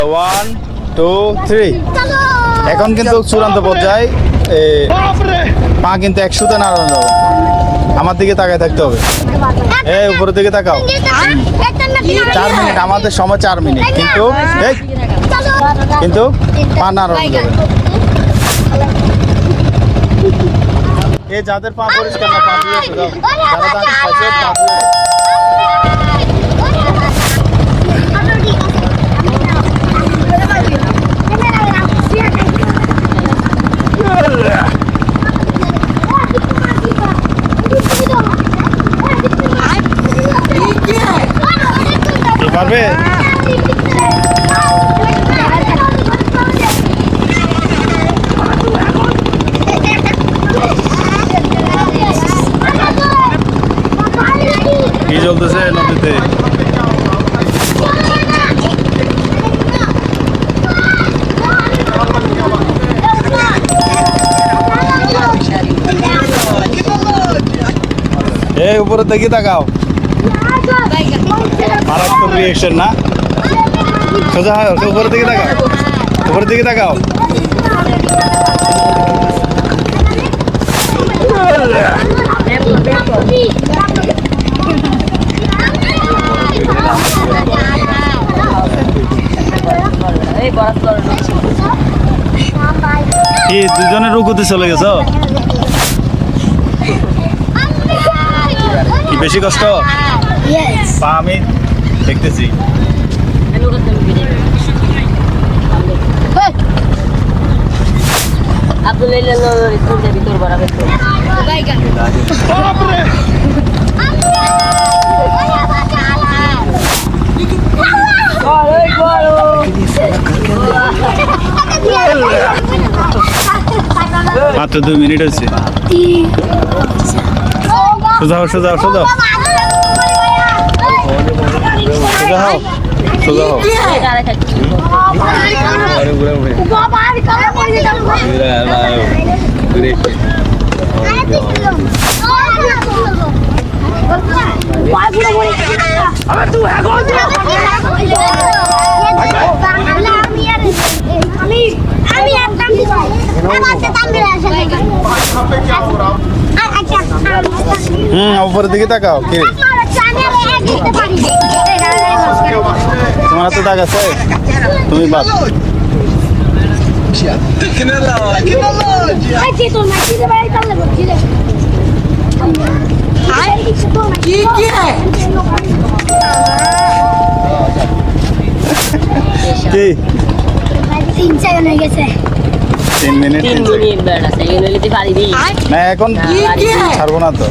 1 2 3 এখন কিন্তু চূড়ান্ত পর্যায়ে পা কিন্তু 100তে নাড়ানো যাবে। আমার দিকে তাকায় থাকতে হবে। এই উপরের দিকে তাকাও। 4 মিনিট, আমাদের সময় 4 মিনিট, কিন্তু পা নাড়ানো যাবে। এই যাদের পা পরিষ্কার না, পা ধুয়ে এসে দাও। যারা দাঁত খাইছে, পা ধুয়ে পারবে। কি চলতেছে নদীতে? এই উপরের দিকে তাকাও। মারাত্মক রিয়েকশন না? সোজা হয়, উপরের দিকে তাকাও, উপরের দিকে তাকাও। কি দুজনে রুকুতে চলে গেছ? কি বেশি কষ্ট? পা আমি দেখতেছি। মাত্র 2 মিনিট হয়েছে। সোজা হও, সোজা হও, সোজা হও, সোজা হও, সোজা হও। উপরের দিকে তাকাও। কি তোমার হাতে দাগ আছে? তুমি বাদ। কি 3 সেকেন্ড হয়ে গেছে। 3 মিনিট না, এখন ছাড়বো না তো।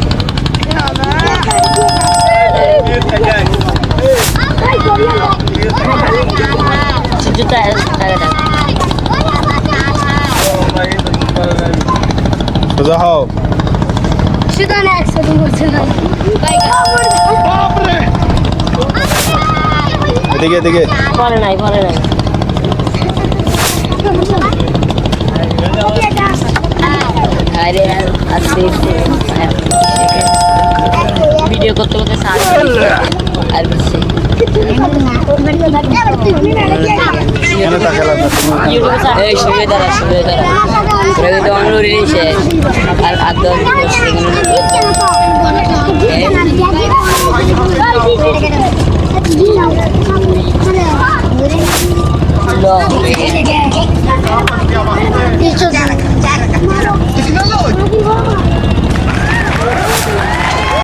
সোজা হও। এদিকে এদিকে। পরে নাই, পরে নাই। ভিডিও করতে করতে আর বেশি শুয়ে দাঁড়া, শুয়ে দাঁড়া। আর আধ